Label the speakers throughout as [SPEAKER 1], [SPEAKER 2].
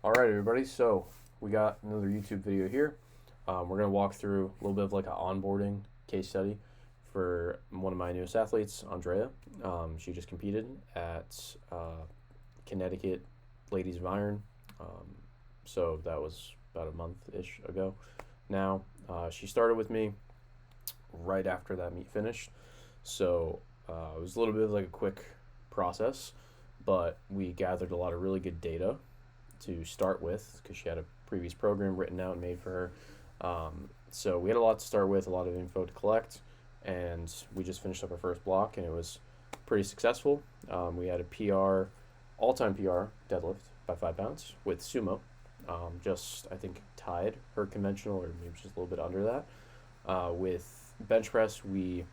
[SPEAKER 1] All right, everybody. So we got another YouTube video here. We're gonna walk through a little bit of like an onboarding case study for one of my newest athletes, Andrea. She just competed at Connecticut Ladies of Iron. Um, so that was about a month-ish ago. Now she started with me right after that meet finished. So it was a little bit of like a quick process, but we gathered a lot of really good data to start with because she had a previous program written out and made for her. So we had a lot to start with, a lot of info to collect, and we just finished up our first block, and it was pretty successful. We had a PR, all-time PR deadlift by 5 pounds with sumo. Just I think tied her conventional, or maybe just a little bit under that. With bench press, we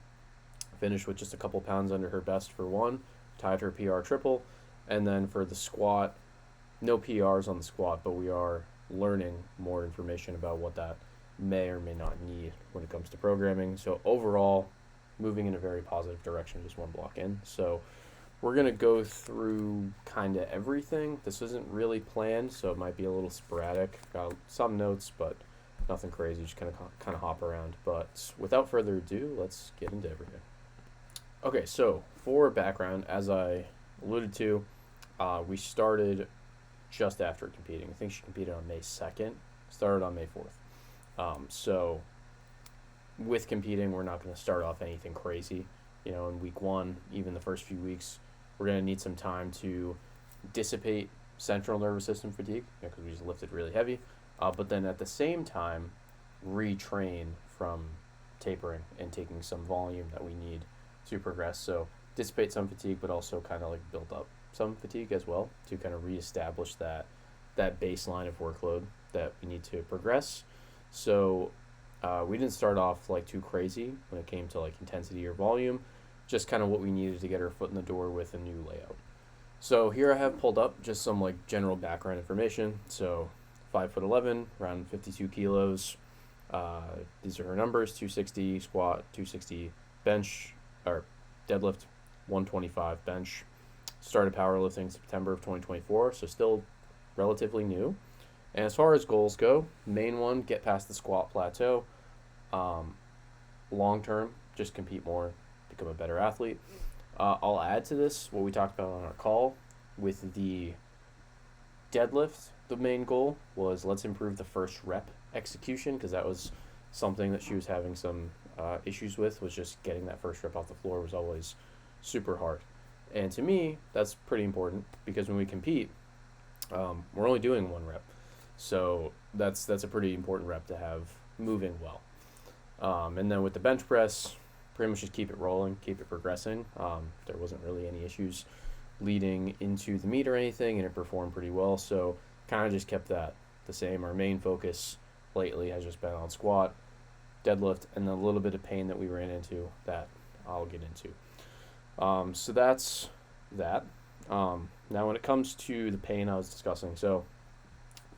[SPEAKER 1] finished with just a couple pounds under her best for one, tied her PR triple, and then for the squat, no PRs on the squat, but we are learning more information about what that may or may not need when it comes to programming. So overall, moving in a very positive direction, just one block in. So we're going to go through kind of everything. This isn't really planned, so it might be a little sporadic. Got some notes, but nothing crazy, just kind of hop around. But without further ado, let's get into everything. Okay, so for background, as I alluded to, we started just after competing. I think she competed on May 2nd, started on May 4th. So with competing, we're not going to start off anything crazy. In week one, even the first few weeks, we're going to need some time to dissipate central nervous system fatigue because we just lifted really heavy. But then at the same time, retrain from tapering and taking some volume that we need to progress. So dissipate some fatigue, but also kind of like build up some fatigue as well to kind of reestablish that baseline of workload that we need to progress. So we didn't start off like too crazy when it came to like intensity or volume, just kind of what we needed to get our foot in the door with a new layout. So here I have pulled up just some like general background information. So 5'11", around 52 kilos. These are her numbers: 260 squat, 260 bench or deadlift, 125 bench. Started powerlifting September of 2024, so still relatively new. And as far as goals go, main one, get past the squat plateau. Long term, just compete more, become a better athlete. I'll add to this what we talked about on our call with the deadlift. The main goal was let's improve the first rep execution because that was something that she was having some issues with, was just getting that first rep off the floor was always super hard. And to me, that's pretty important because when we compete, we're only doing one rep. So that's a pretty important rep to have moving well. And then with the bench press, pretty much just keep it rolling, keep it progressing. There wasn't really any issues leading into the meet or anything, and it performed pretty well. So kind of just kept that the same. Our main focus lately has just been on squat, deadlift, and a little bit of pain that we ran into that I'll get into. So that's that. Now when it comes to the pain I was discussing, so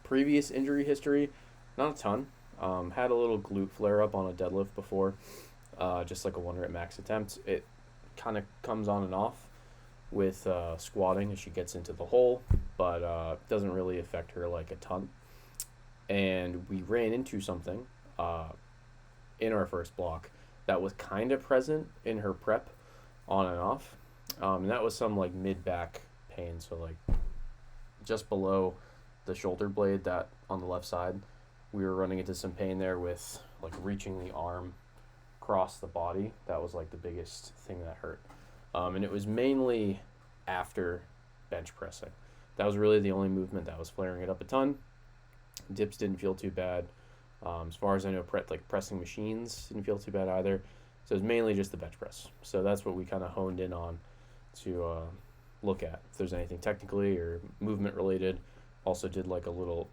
[SPEAKER 1] previous injury history, not a ton. Had a little glute flare up on a deadlift before, just like a 1 rep max attempt. It kind of comes on and off with squatting as she gets into the hole, but doesn't really affect her like a ton. And we ran into something in our first block that was kind of present in her prep on and off. And that was some like mid-back pain, so like just below the shoulder blade that on the left side, we were running into some pain there with like reaching the arm across the body. That was like the biggest thing that hurt. And it was mainly after bench pressing. That was really the only movement that was flaring it up a ton. Dips didn't feel too bad. As far as I know, pressing machines didn't feel too bad either. So it was mainly just the bench press. So that's what we kind of honed in on to look at. If there's anything technically or movement related. Also did like a little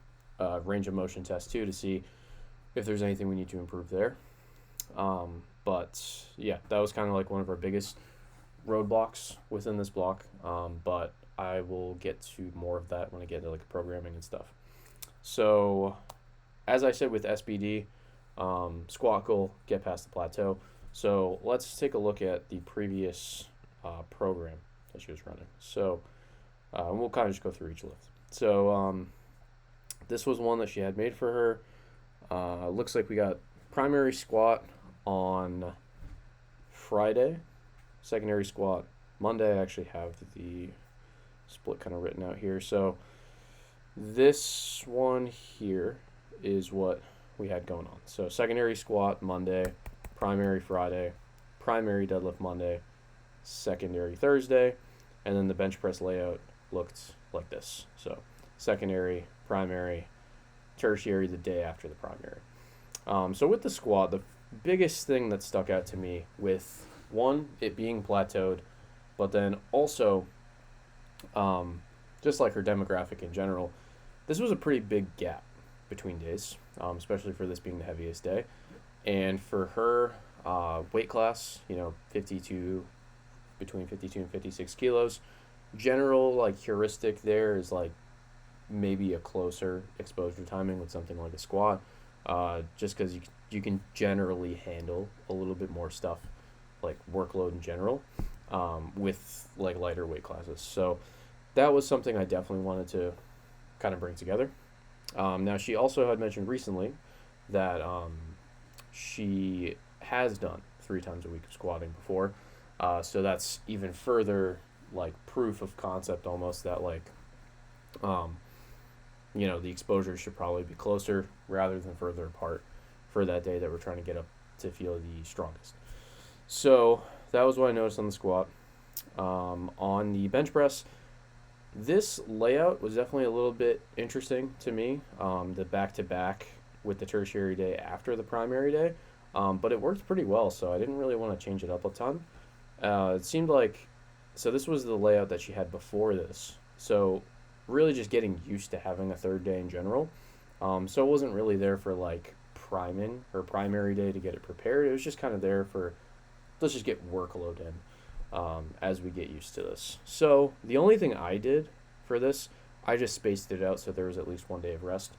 [SPEAKER 1] range of motion test too to see if there's anything we need to improve there. But yeah, that was kind of like one of our biggest roadblocks within this block. But I will get to more of that when I get to like programming and stuff. So as I said with SBD, squat goal, get past the plateau. So let's take a look at the previous that she was running. So we'll kind of just go through each lift. So This was one that she had made for her. Looks like we got primary squat on Friday, secondary squat Monday. I actually have the split kind of written out here. So this one here is what we had going on. So secondary squat Monday, primary Friday, primary deadlift Monday, secondary Thursday, and then the bench press layout looked like this. So secondary, primary, tertiary the day after the primary. So with the squat, the biggest thing that stuck out to me with one, it being plateaued, but then also just like her demographic in general, this was a pretty big gap between days, especially for this being the heaviest day. And for her weight class, 52, between 52 and 56 kilos, general like heuristic there is like maybe a closer exposure timing with something like a squat, just because you can generally handle a little bit more stuff like workload in general with like lighter weight classes. So that was something I definitely wanted to kind of bring together. Now she also had mentioned recently that she has done 3 times a week of squatting before, so that's even further like proof of concept almost that like the exposure should probably be closer rather than further apart for that day that we're trying to get up to feel the strongest. So that was what I noticed on the squat. On the bench press, this layout was definitely a little bit interesting to me, the back-to-back with the tertiary day after the primary day, but it worked pretty well, so I didn't really want to change it up a ton. It seemed like, so this was the layout that she had before this, so really just getting used to having a third day in general. So it wasn't really there for like priming her primary day to get it prepared. It was just kind of there for, let's just get workload in as we get used to this. So the only thing I did for this, I just spaced it out so there was at least 1 day of rest.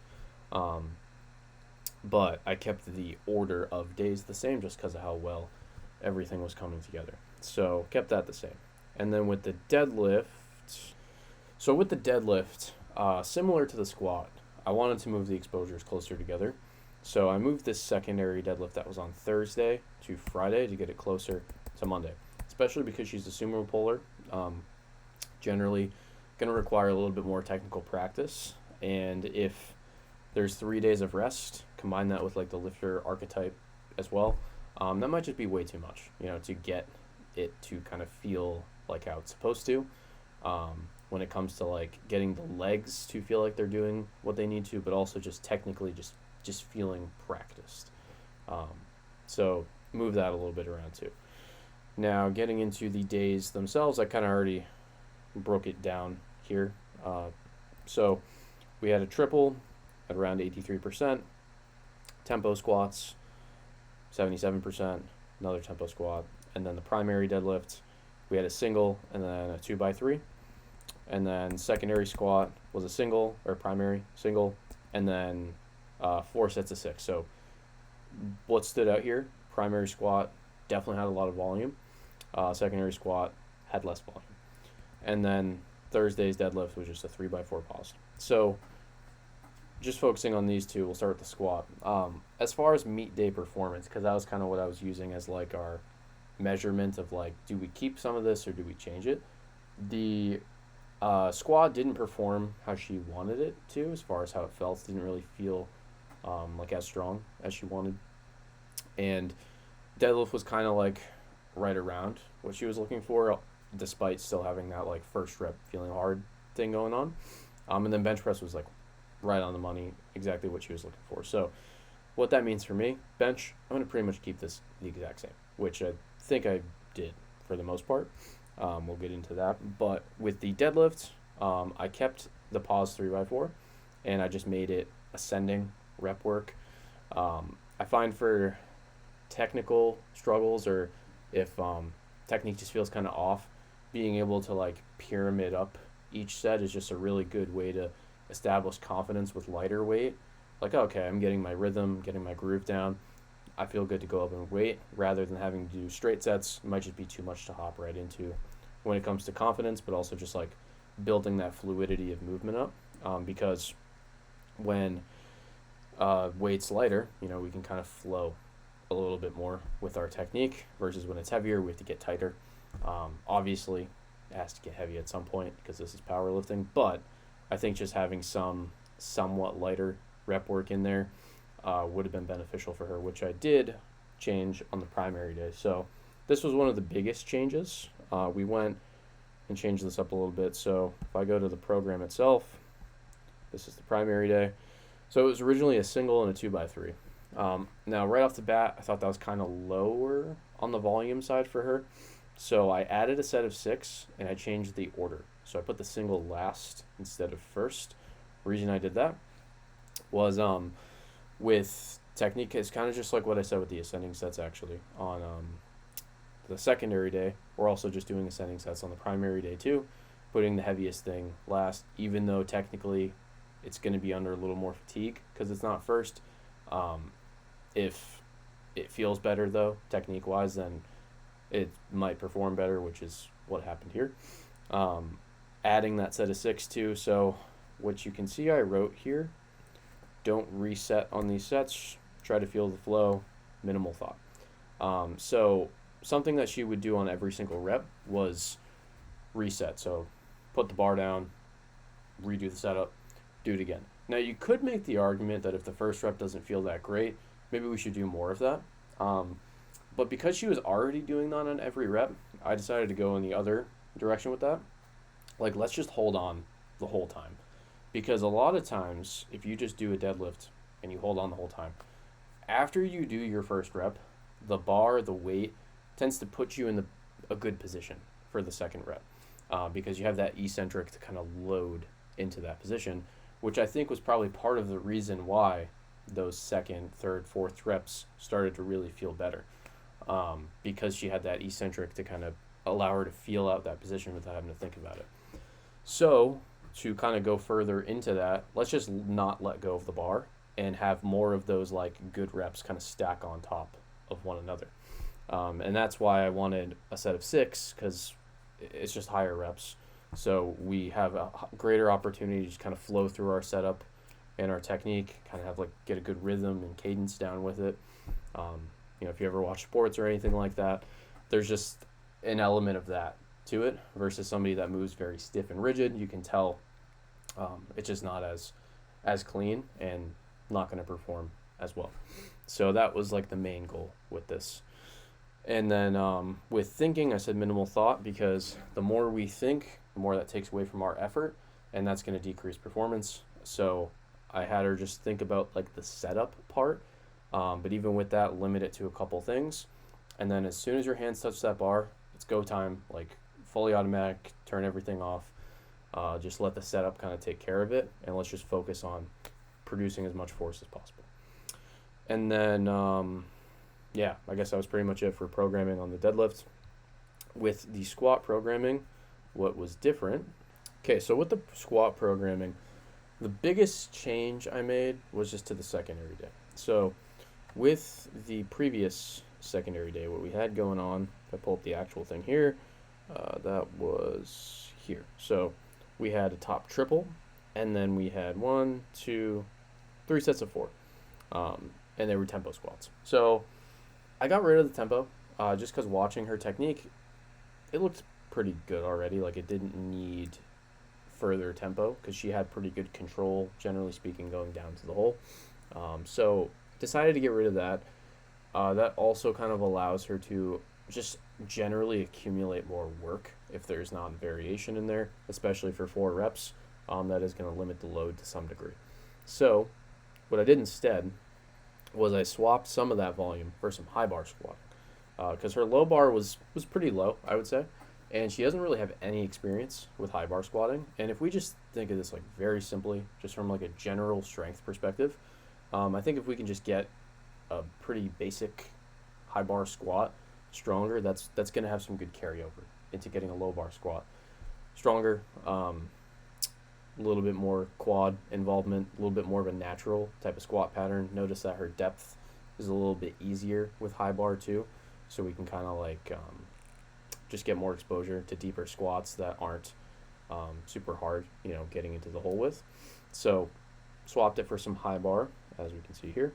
[SPEAKER 1] But I kept the order of days the same just because of how well everything was coming together. So kept that the same. And then with the deadlift, similar to the squat, I wanted to move the exposures closer together. So I moved this secondary deadlift that was on Thursday to Friday to get it closer to Monday, especially because she's a sumo puller. Generally going to require a little bit more technical practice. And if there's 3 days of rest, combine that with like the lifter archetype as well, that might just be way too much, to get it to kind of feel like how it's supposed to. When it comes to like getting the legs to feel like they're doing what they need to, but also just technically just feeling practiced. So move that a little bit around too. Now getting into the days themselves, I kind of already broke it down here. So we had a triple at around 83%, tempo squats 77%, another tempo squat, and then the primary deadlift, we had a single and then a 2x3. And then secondary squat was a single, or primary single, and then 4 sets of 6. So what stood out here, primary squat definitely had a lot of volume. Secondary squat had less volume. And then Thursday's deadlift was just a 3x4 pause. So just focusing on these two, we'll start with the squat. As far as meet day performance, because that was kind of what I was using as like our measurement of like, do we keep some of this or do we change it? The squat didn't perform how she wanted it to, as far as how it felt. Didn't really feel like as strong as she wanted. And deadlift was kind of like right around what she was looking for, despite still having that like first rep feeling hard thing going on. And then bench press was like right on the money, exactly what she was looking for. So what that means for me, bench, I'm going to pretty much keep this the exact same, which I think I did for the most part. We'll get into that. But with the deadlift, I kept the pause 3x4, and I just made it ascending rep work. I find for technical struggles, or if technique just feels kind of off, being able to like pyramid up each set is just a really good way to establish confidence with lighter weight. Like, okay, I'm getting my rhythm, getting my groove down. I feel good to go up in weight rather than having to do straight sets. It might just be too much to hop right into when it comes to confidence, but also just like building that fluidity of movement up. Because when weight's lighter, we can kind of flow a little bit more with our technique versus when it's heavier, we have to get tighter. Obviously, it has to get heavy at some point because this is powerlifting, but I think just having some somewhat lighter rep work in there would have been beneficial for her, which I did change on the primary day. So this was one of the biggest changes. We went and changed this up a little bit. So if I go to the program itself, this is the primary day. So it was originally a single and a 2x3. Now, right off the bat, I thought that was kind of lower on the volume side for her. So I added a set of 6, and I changed the order. So I put the single last instead of first. The reason I did that was with technique, it's kind of just like what I said with the ascending sets, actually. On the secondary day, we're also just doing ascending sets on the primary day too, putting the heaviest thing last, even though technically it's going to be under a little more fatigue because it's not first. If it feels better, though, technique-wise, then it might perform better, which is what happened here. Adding that set of 6 too. So what you can see I wrote here, don't reset on these sets, try to feel the flow, minimal thought. So something that she would do on every single rep was reset. So put the bar down, redo the setup, do it again. Now you could make the argument that if the first rep doesn't feel that great, maybe we should do more of that. But because she was already doing that on every rep, I decided to go in the other direction with that. Like, let's just hold on the whole time. Because a lot of times, if you just do a deadlift and you hold on the whole time, after you do your first rep, the bar, the weight, tends to put you in a good position for the second rep. Because you have that eccentric to kind of load into that position, which I think was probably part of the reason why those second, third, fourth reps started to really feel better. Because she had that eccentric to kind of allow her to feel out that position without having to think about it. So to kind of go further into that, let's just not let go of the bar and have more of those like good reps kind of stack on top of one another. And that's why I wanted a set of 6, because it's just higher reps. So we have a greater opportunity to just kind of flow through our setup and our technique, kind of have like get a good rhythm and cadence down with it. If you ever watch sports or anything like that, there's just an element of that to it versus somebody that moves very stiff and rigid. You can tell it's just not as clean and not going to perform as well. So that was like the main goal with this. And then with thinking, I said minimal thought because the more we think, the more that takes away from our effort, and that's going to decrease performance. So I had her just think about like the setup part, but even with that, limit it to a couple things. And then as soon as your hands touch that bar, it's go time, like fully automatic, turn everything off. Just let the setup kind of take care of it, and let's just focus on producing as much force as possible. And then, I guess that was pretty much it for programming on the deadlift. With the squat programming, what was different? Okay, so with the squat programming, the biggest change I made was just to the secondary day. So with the previous secondary day, what we had going on, if I pull up the actual thing here, that was here. So we had a top triple, and then we had 1, 2, 3 sets of 4, and they were tempo squats. So I got rid of the tempo just because watching her technique, it looked pretty good already. Like, it didn't need further tempo because she had pretty good control, generally speaking, going down to the hole. So decided to get rid of that. That also kind of allows her to just generally accumulate more work if there's not variation in there, especially for 4 reps. That is going to limit the load to some degree. So what I did instead was I swapped some of that volume for some high bar squatting, because her low bar was pretty low, I would say, and she doesn't really have any experience with high bar squatting. And if we just think of this like very simply, just from like a general strength perspective, I think if we can just get a pretty basic high bar squat stronger, that's going to have some good carryover into getting a low bar squat stronger. A little bit more quad involvement, a little bit more of a natural type of squat pattern. Notice that her depth is a little bit easier with high bar too, so we can kind of like just get more exposure to deeper squats that aren't super hard, getting into the hole with. So swapped it for some high bar, as we can see here.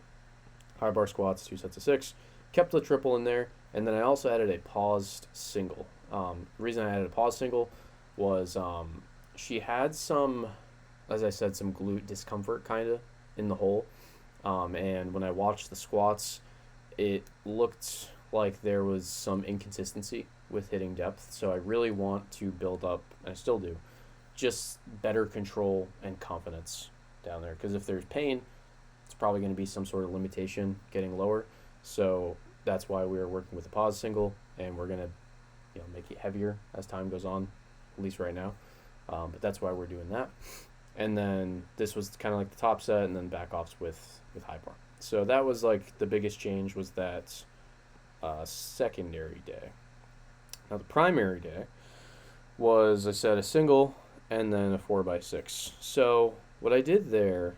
[SPEAKER 1] High bar squats, 2 sets of 6. Kept the triple in there, and then I also added a paused single. The reason I added a paused single was she had some, as I said, some glute discomfort kind of in the hole. And when I watched the squats, it looked like there was some inconsistency with hitting depth. So I really want to build up, and I still do, just better control and confidence down there. Because if there's pain, it's probably going to be some sort of limitation getting lower. So that's why we are working with a pause single, and we're going to make it heavier as time goes on, at least right now. But that's why we're doing that. And then this was kind of like the top set, and then back offs with high bar. So that was like the biggest change, was that secondary day. Now the primary day was, I said, a single and then a 4x6. So what I did there,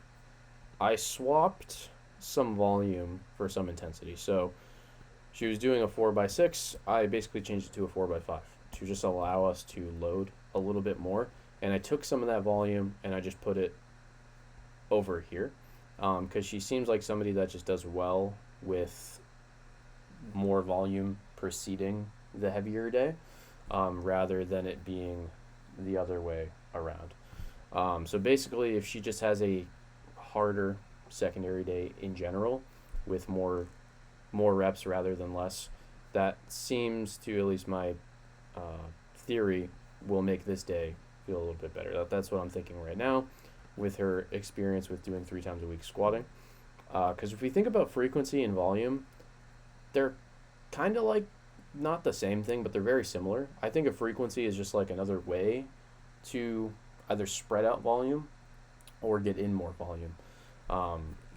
[SPEAKER 1] I swapped some volume for some intensity. So she was doing a 4x6. I basically changed it to a 4x5 to just allow us to load a little bit more. And I took some of that volume and I just put it over here, because she seems like somebody that just does well with more volume preceding the heavier day, rather than it being the other way around. So basically, if she just has a harder secondary day in general with more reps rather than less, that seems to, at least my theory, will make this day feel a little bit better. That's what I'm thinking right now with her experience with doing 3 times a week squatting. Because if we think about frequency and volume, they're kind of like not the same thing, but they're very similar. I think of frequency as just like another way to either spread out volume or get in more volume.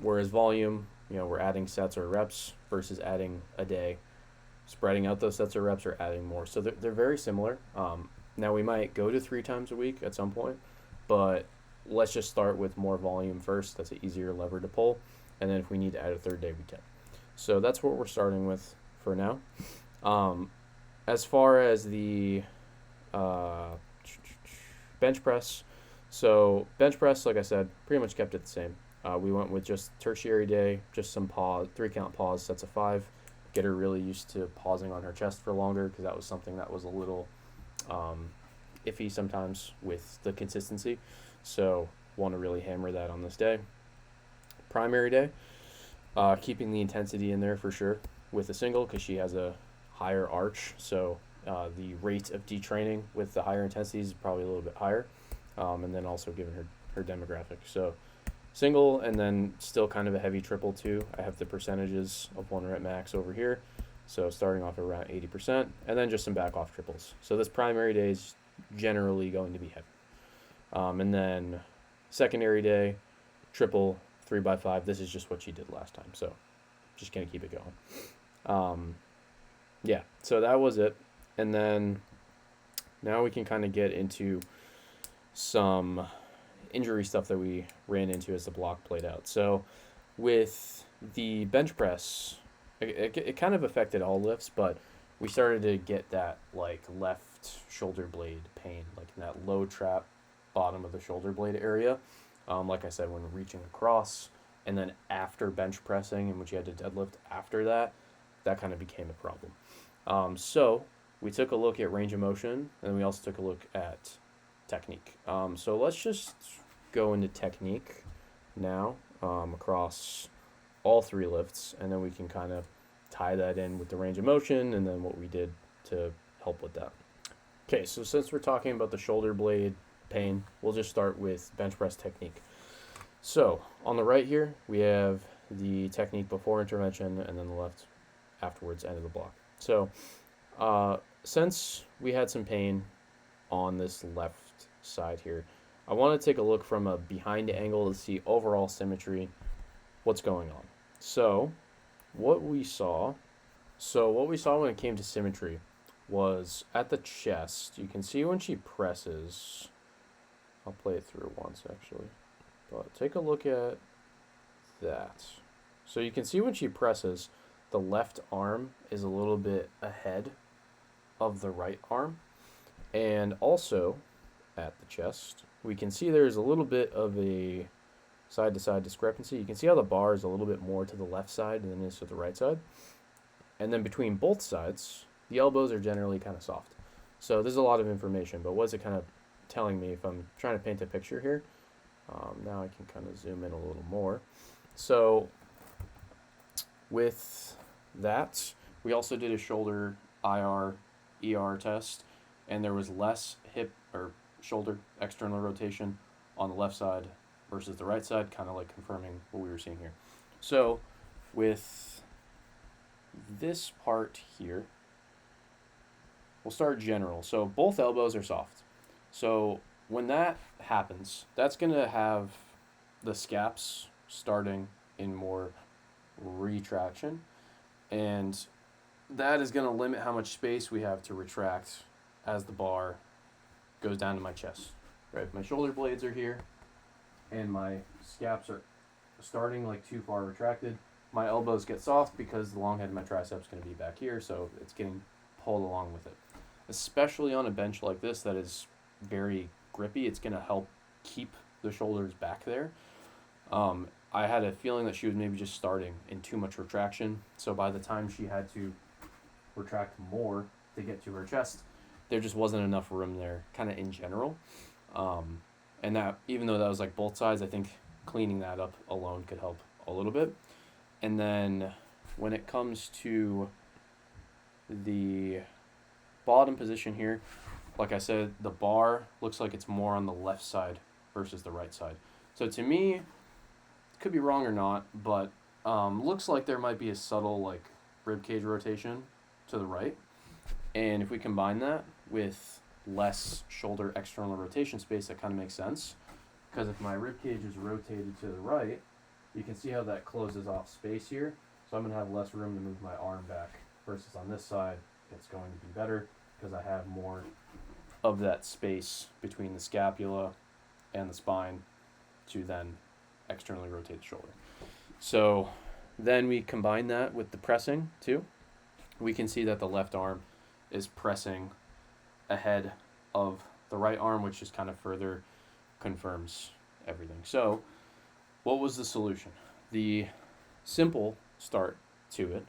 [SPEAKER 1] Whereas volume, we're adding sets or reps versus adding a day, spreading out those sets or reps or adding more. So they're very similar. Now we might go to 3 times a week at some point, but let's just start with more volume first. That's an easier lever to pull. And then if we need to add a third day, we can. So that's what we're starting with for now. As far as the bench press, so bench press, like I said, pretty much kept it the same. We went with just tertiary day, just some pause, 3 count pause, sets of 5. Get her really used to pausing on her chest for longer, because that was something that was a little iffy sometimes with the consistency. So want to really hammer that on this day. Primary day, keeping the intensity in there for sure with a single, because she has a higher arch. So the rate of detraining with the higher intensities is probably a little bit higher. And then also given her demographic. So single, and then still kind of a heavy triple too. I have the percentages of 1 rep max over here. So starting off around 80%, and then just some back off triples. So this primary day is generally going to be heavy. And then secondary day, triple, 3x5. This is just what she did last time. So just going to keep it going. Yeah, so that was it. And then now we can kind of get into some injury stuff that we ran into as the block played out. So with the bench press, it kind of affected all lifts, but we started to get that like left shoulder blade pain, like in that low trap bottom of the shoulder blade area. Like I said, when reaching across, and then after bench pressing, and when you had to deadlift after that, that kind of became a problem. So we took a look at range of motion, and we also took a look at technique. So let's just go into technique now, across all 3 lifts, and then we can kind of tie that in with the range of motion and then what we did to help with that. Okay, so since we're talking about the shoulder blade pain, we'll just start with bench press technique. So on the right here, we have the technique before intervention, and then the left afterwards, end of the block. So since we had some pain on this left side here, I want to take a look from a behind angle to see overall symmetry, what's going on. So what we saw when it came to symmetry was at the chest. You can see when she presses, I'll play it through once actually, but take a look at that. So you can see when she presses, the left arm is a little bit ahead of the right arm. And also at the chest, we can see there's a little bit of a side-to-side discrepancy. You can see how the bar is a little bit more to the left side than it is to the right side. And then between both sides, the elbows are generally kind of soft. So there's a lot of information, but what is it kind of telling me if I'm trying to paint a picture here? Now I can kind of zoom in a little more. So with that, we also did a shoulder IR, ER test, and there was less hip or shoulder external rotation on the left side versus the right side, kind of like confirming what we were seeing here. So with this part here, we'll start general. So both elbows are soft. So when that happens, that's going to have the scaps starting in more retraction, and that is going to limit how much space we have to retract as the bar goes down to my chest. Right, my shoulder blades are here, and my scaps are starting like too far retracted. My elbows get soft because the long head of my triceps is going to be back here, so it's getting pulled along with it. Especially on a bench like this that is very grippy, it's going to help keep the shoulders back there. I had a feeling that she was maybe just starting in too much retraction, so by the time she had to retract more to get to her chest, there just wasn't enough room there, kind of in general. And that, even though that was like both sides, I think cleaning that up alone could help a little bit. And then when it comes to the bottom position here, like I said, the bar looks like it's more on the left side versus the right side. So to me, could be wrong or not, but looks like there might be a subtle like rib cage rotation to the right. And if we combine that with less shoulder external rotation space, that kind of makes sense. Because if my rib cage is rotated to the right, you can see how that closes off space here. So I'm going to have less room to move my arm back, versus on this side, it's going to be better because I have more of that space between the scapula and the spine to then externally rotate the shoulder. So then we combine that with the pressing too. We can see that the left arm is pressing ahead of the right arm, which just kind of further confirms everything. So what was the solution? The simple start to it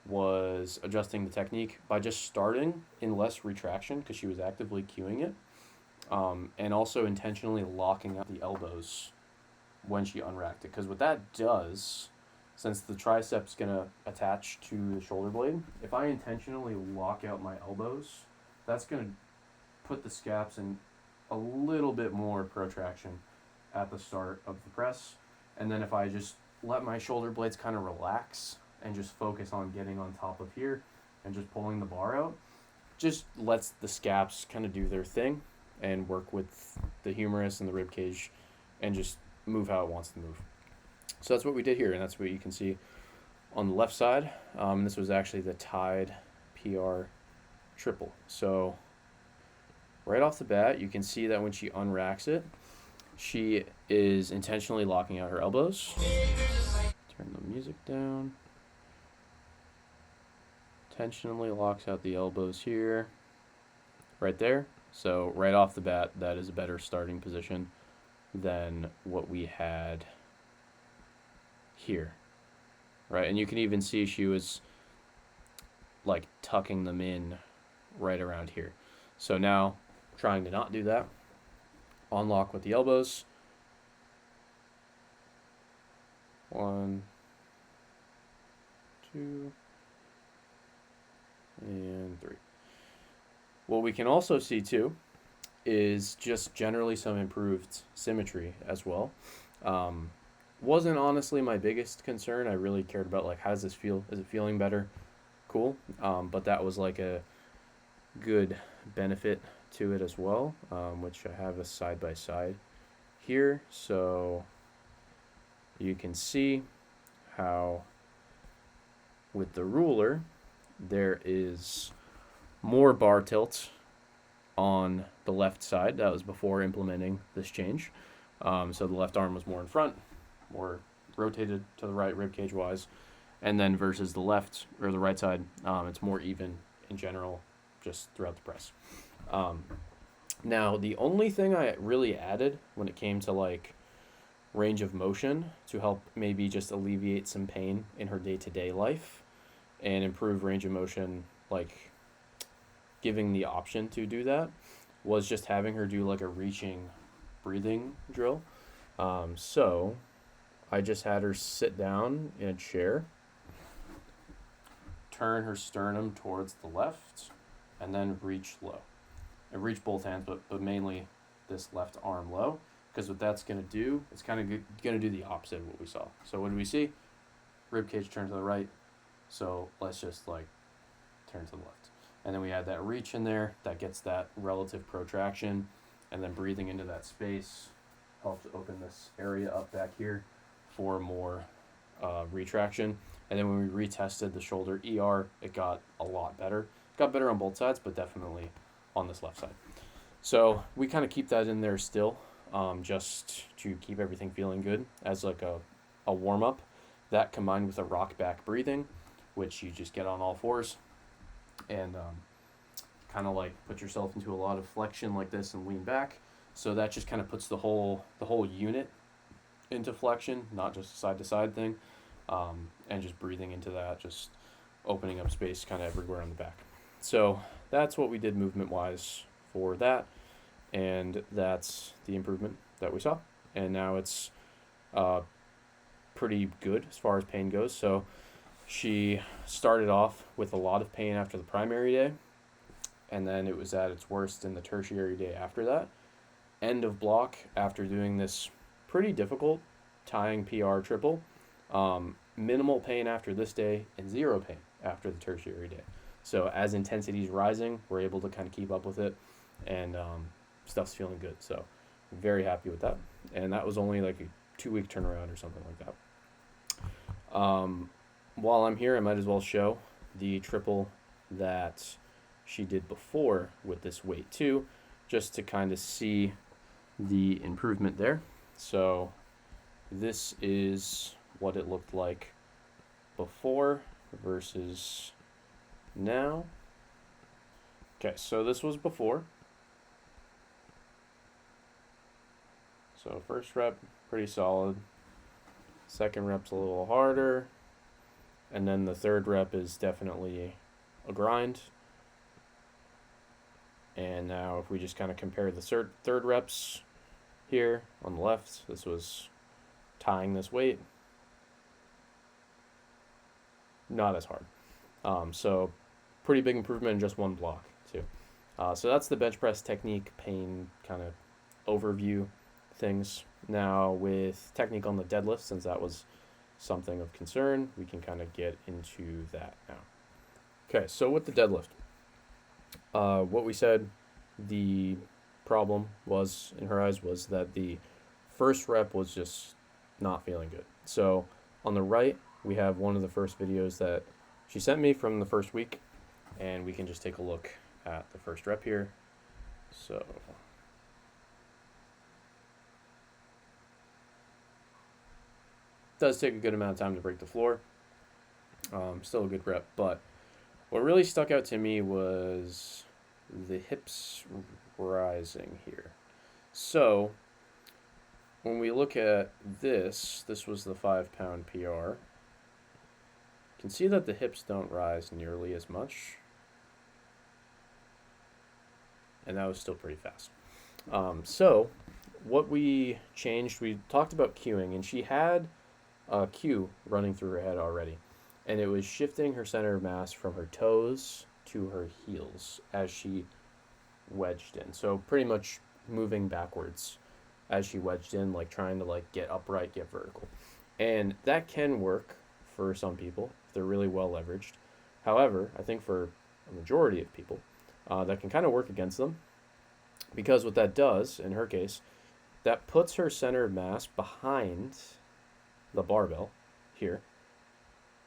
[SPEAKER 1] was adjusting the technique by just starting in less retraction because she was actively cueing it, and also intentionally locking up the elbows when she unracked it. Because what that does, since the tricep's going to attach to the shoulder blade, if I intentionally lock out my elbows, that's going to put the scaps in a little bit more protraction at the start of the press. And then if I just let my shoulder blades kind of relax and just focus on getting on top of here and just pulling the bar out, just lets the scaps kind of do their thing and work with the humerus and the rib cage and just move how it wants to move. So that's what we did here, and that's what you can see on the left side. This was actually the tied PR triple. So right off the bat, you can see that when she unracks it, she is intentionally locking out her elbows. Turn the music down. Intentionally locks out the elbows here, right there. So right off the bat, that is a better starting position than what we had here, right? And you can even see she was like tucking them in right around here. So now trying to not do that, unlock with the elbows. 1, 2, and 3. What we can also see too is just generally some improved symmetry as well. Wasn't honestly my biggest concern. I really cared about like, how does this feel? Is it feeling better? Cool. But that was like a good benefit to it as well, which I have a side by side here. So you can see how with the ruler there is more bar tilt on the left side. That was before implementing this change. So the left arm was more in front, more rotated to the right rib cage wise, and then versus the left or the right side, it's more even in general just throughout the press. Now the only thing I really added when it came to like range of motion to help maybe just alleviate some pain in her day-to-day life and improve range of motion, like giving the option to do that, was just having her do like a reaching breathing drill. So I just had her sit down in a chair, turn her sternum towards the left, and then reach low. And reach both hands, but mainly this left arm low, because what that's going to do, it's kind of going to do the opposite of what we saw. So what do we see? Rib cage turn to the right, so let's just like turn to the left. And then we add that reach in there, that gets that relative protraction, and then breathing into that space helps open this area up back here for more retraction. And then when we retested the shoulder ER, it got a lot better. It got better on both sides, but definitely on this left side. So we kind of keep that in there still, just to keep everything feeling good as like a warm-up. That combined with a rock back breathing, which you just get on all fours and kind of like put yourself into a lot of flexion like this and lean back. So that just kind of puts the whole unit into flexion, not just a side-to-side thing, and just breathing into that, just opening up space kind of everywhere on the back. So that's what we did movement-wise for that, and that's the improvement that we saw. And now it's pretty good as far as pain goes. So she started off with a lot of pain after the primary day, and then it was at its worst in the tertiary day after that. End of block after doing this pretty difficult tying PR triple. Minimal pain after this day and zero pain after the tertiary day. So as intensity is rising, we're able to kind of keep up with it, and stuff's feeling good. So very happy with that. And that was only like a 2-week turnaround or something like that. While I'm here, I might as well show the triple that she did before with this weight too, just to kind of see the improvement there. So this is what it looked like before versus now. Okay, so this was before. So first rep, pretty solid. Second rep's a little harder. And then the third rep is definitely a grind. And now if we just kind of compare the third reps here on the left, this was tying this weight. Not as hard. So pretty big improvement in just one block too. So that's the bench press technique, pain kind of overview things. Now with technique on the deadlift, since that was something of concern, we can kind of get into that now. Okay, so with the deadlift, what we said the problem was in her eyes was that the first rep was just not feeling good. So on the right, we have one of the first videos that she sent me from the first week, and we can just take a look at the first rep here. So does take a good amount of time to break the floor. Still a good rep, but what really stuck out to me was the hips rising here. So when we look at this was the 5-pound PR. You can see that the hips don't rise nearly as much, and that was still pretty fast. So what we changed, we talked about cueing, and she had a cue running through her head already, and it was shifting her center of mass from her toes to her heels as she wedged in. So pretty much moving backwards as she wedged in, like trying to like get upright, get vertical. And that can work for some people if they're really well leveraged. However, I think for a majority of people, that can kind of work against them, because what that does, in her case, that puts her center of mass behind the barbell here.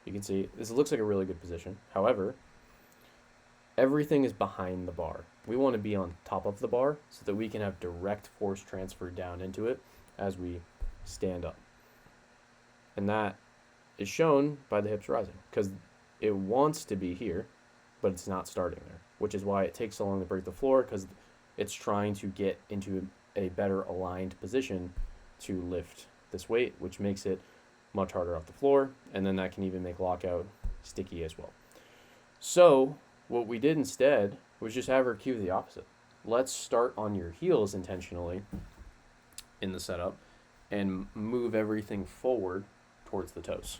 [SPEAKER 1] You can see this looks like a really good position. However, everything is behind the bar. We want to be on top of the bar so that we can have direct force transfer down into it as we stand up. And that is shown by the hips rising, because it wants to be here, but it's not starting there, which is why it takes so long to break the floor, because it's trying to get into a better aligned position to lift this weight, which makes it much harder off the floor, and then that can even make lockout sticky as well. So what we did instead was just have her cue the opposite. Let's start on your heels intentionally in the setup and move everything forward towards the toes.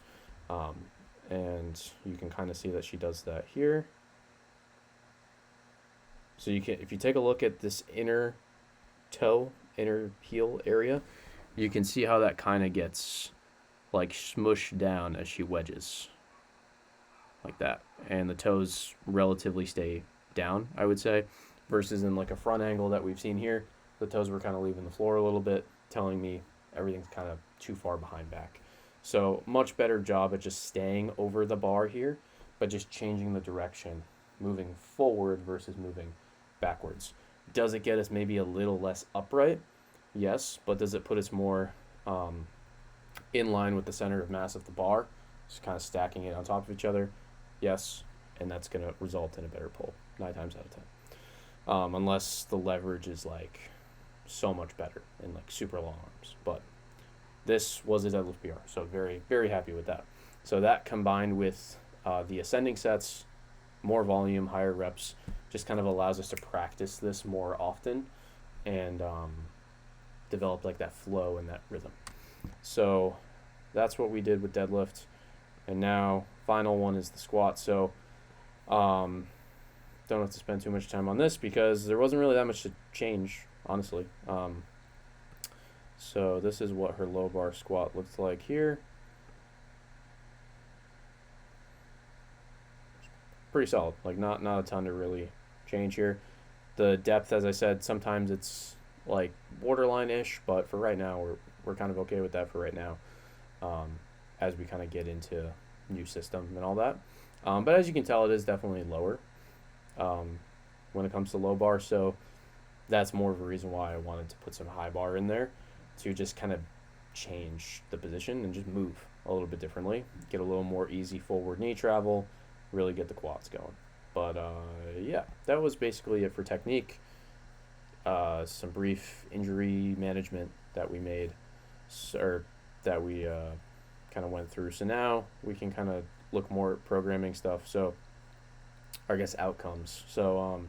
[SPEAKER 1] And you can kind of see that she does that here. So you can, if you take a look at this inner toe, inner heel area, you can see how that kind of gets like smushed down as she wedges like that, and the toes relatively stay down, I would say, versus in like a front angle that we've seen here, the toes were kind of leaving the floor a little bit, telling me everything's kind of too far behind back. So much better job at just staying over the bar here, but just changing the direction, moving forward versus moving backwards. Does it get us maybe a little less upright? Yes, but does it put us more in line with the center of mass of the bar, just kind of stacking it on top of each other? Yes, and that's going to result in a better pull 9 times out of 10, unless the leverage is like so much better and like super long arms. But this was a deadlift PR, so very, very happy with that. So that combined with the ascending sets, more volume, higher reps, just kind of allows us to practice this more often and develop like that flow and that rhythm. So that's what we did with deadlift. And now final one is the squat. So don't have to spend too much time on this because there wasn't really that much to change, honestly. So this is what her low bar squat looks like here. Pretty solid, like not a ton to really change here. The depth, as I said, sometimes it's like borderline-ish, but for right now, we're kind of okay with that for right now, as we kind of get into new system and all that. But as you can tell, it is definitely lower when it comes to low bar, so that's more of a reason why I wanted to put some high bar in there to just kind of change the position and just move a little bit differently, get a little more easy forward knee travel, really get the quads going. But yeah, that was basically it for technique. Some brief injury management that we made, or that we kind of went through. So now we can kind of look more at programming stuff. So, I guess outcomes. So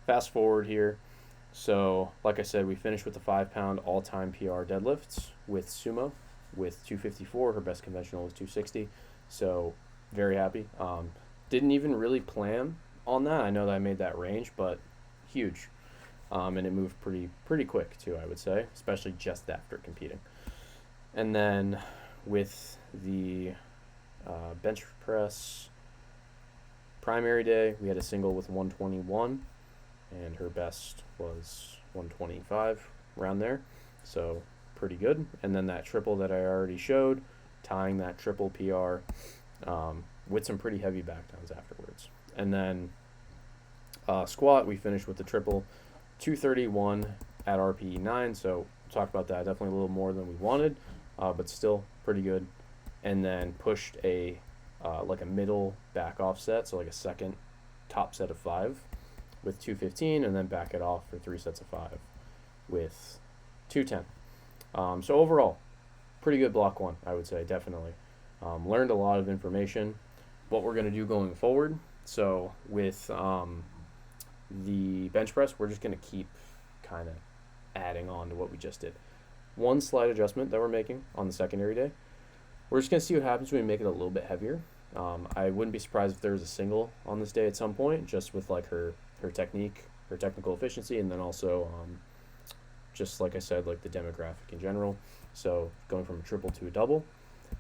[SPEAKER 1] fast forward here. So like I said, we finished with the 5-pound all-time PR deadlifts with sumo with 254. Her best conventional was 260. So very happy. Didn't even really plan on that. I know that I made that range, but huge. And it moved pretty quick too, I would say, especially just after competing. And then with the bench press primary day, we had a single with 121, and her best was 125, around there. So pretty good. And then that triple that I already showed, tying that triple PR with some pretty heavy backdowns afterwards. And then squat, we finished with the triple 231 at RPE 9, so we'll talk about that. Definitely a little more than we wanted, but still pretty good. And then pushed a like a middle back offset, so like a second top set of 5 with 215, and then back it off for 3 sets of 5 with 210. So overall, pretty good block 1, I would say, definitely. Learned a lot of information, what we're going to do going forward. So with the bench press, we're just going to keep kind of adding on to what we just did. One slight adjustment that we're making on the secondary day. We're just going to see what happens when we make it a little bit heavier. I wouldn't be surprised if there was a single on this day at some point, just with like her technique, her technical efficiency, and then also just like I said, like the demographic in general. So going from a triple to a double.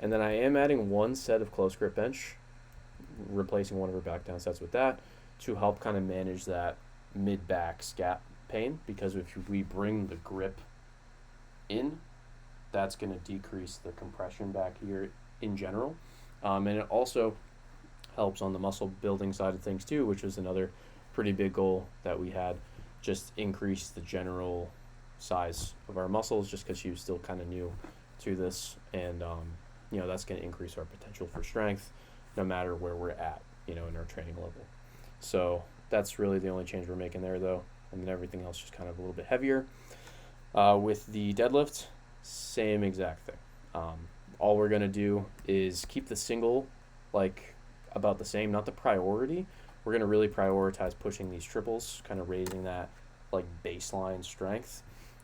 [SPEAKER 1] And then I am adding 1 set of close grip bench, replacing one of her back down sets with that to help kind of manage that mid-back scap pain, because if we bring the grip in, that's going to decrease the compression back here in general. And it also helps on the muscle building side of things too, which was another pretty big goal that we had, just increase the general size of our muscles, just because she was still kind of new to this. And, that's going to increase our potential for strength no matter where we're at, in our training level. So that's really the only change we're making there, though. And then everything else just kind of a little bit heavier. With the deadlift, same exact thing. All we're going to do is keep the single like about the same, not the priority. We're going to really prioritize pushing these triples, kind of raising that like baseline strength,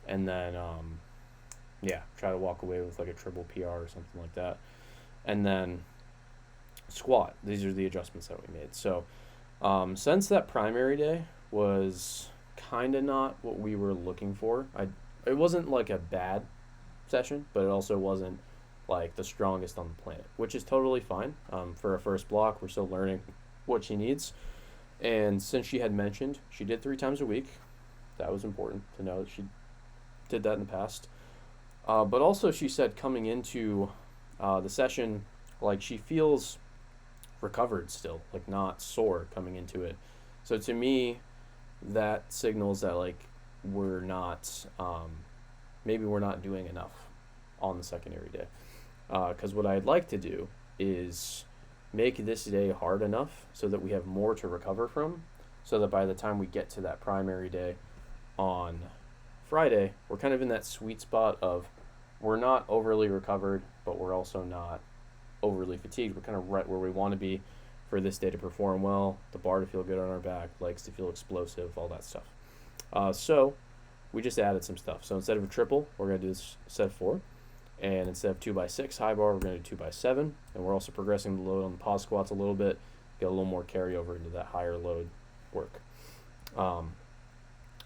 [SPEAKER 1] and then yeah, try to walk away with like a triple PR or something like that. And then squat. These are the adjustments that we made. So since that primary day was kind of not what we were looking for, it wasn't like a bad session, but it also wasn't like the strongest on the planet, which is totally fine. For a first block, we're still learning what she needs. And since she had mentioned she did 3 times a week, that was important to know that she did that in the past. But also she said coming into the session, like she feels recovered still, like not sore coming into it. So to me, that signals that like we're not, maybe we're not doing enough on the secondary day. Because what I'd like to do is make this day hard enough so that we have more to recover from, so that by the time we get to that primary day on Friday, we're kind of in that sweet spot of we're not overly recovered, but we're also not overly fatigued. We're kind of right where we want to be for this day to perform well, the bar to feel good on our back, legs to feel explosive, all that stuff. So we just added some stuff. So instead of a triple, we're going to do this set 4. And instead of 2x6 high bar, we're going to do 2x7. And we're also progressing the load on the pause squats a little bit, get a little more carryover into that higher load work. On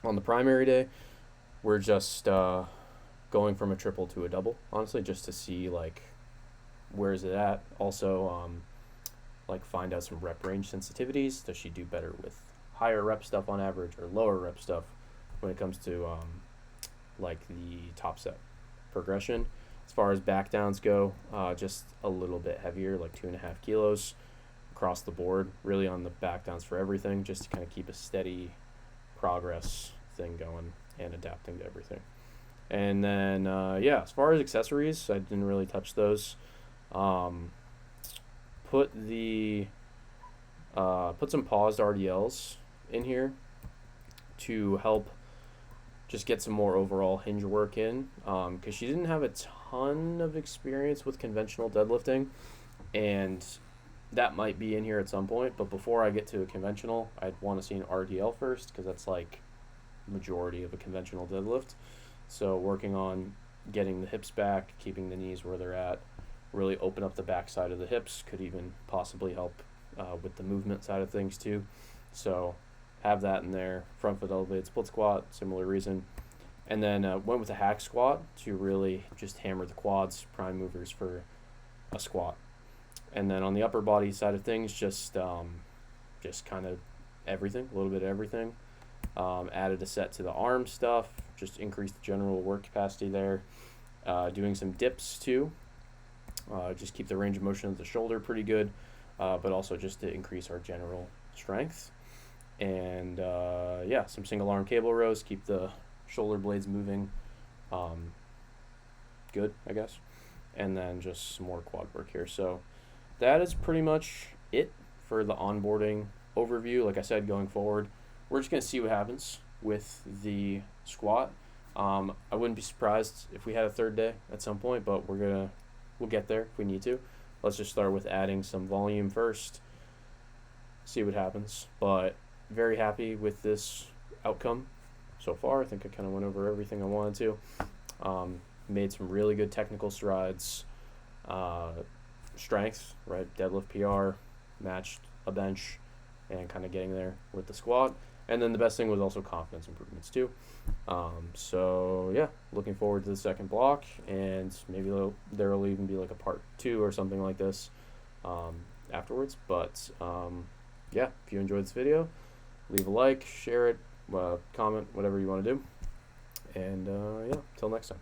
[SPEAKER 1] the primary day, we're just going from a triple to a double, honestly, just to see like where is it at. Also, like find out some rep range sensitivities. Does she do better with higher rep stuff on average or lower rep stuff when it comes to like the top set progression? As far as back downs go, just a little bit heavier, like 2.5 kilos across the board, really on the back downs for everything, just to kind of keep a steady progress thing going and adapting to everything. And then, yeah, as far as accessories, I didn't really touch those. Put some paused RDLs in here to help just get some more overall hinge work in, because she didn't have a ton of experience with conventional deadlifting, and that might be in here at some point. But before I get to a conventional, I'd want to see an RDL first, because that's like majority of a conventional deadlift. So working on getting the hips back, keeping the knees where they're at, really open up the back side of the hips, could even possibly help with the movement side of things too. So have that in there. Front foot elevated split squat, similar reason. And then went with a hack squat to really just hammer the quads, prime movers for a squat. And then on the upper body side of things, just kind of everything, a little bit of everything. Added a set to the arm stuff, just increased the general work capacity there. Doing some dips too. Just keep the range of motion of the shoulder pretty good, but also just to increase our general strength. And yeah, some single arm cable rows, keep the shoulder blades moving good, I guess. And then just some more quad work here. So that is pretty much it for the onboarding overview. Like I said, going forward, we're just going to see what happens with the squat. I wouldn't be surprised if we had a third day at some point, but we'll get there if we need to. Let's just start with adding some volume first, see what happens. But very happy with this outcome so far. I think I kind of went over everything I wanted to. Made some really good technical strides. Strength, right? Deadlift PR, matched a bench, and kind of getting there with the squat. And then the best thing was also confidence improvements too. So yeah, looking forward to the second block, and maybe there will even be like a part 2 or something like this afterwards. But yeah, if you enjoyed this video, leave a like, share it, comment, whatever you want to do. And yeah, till next time.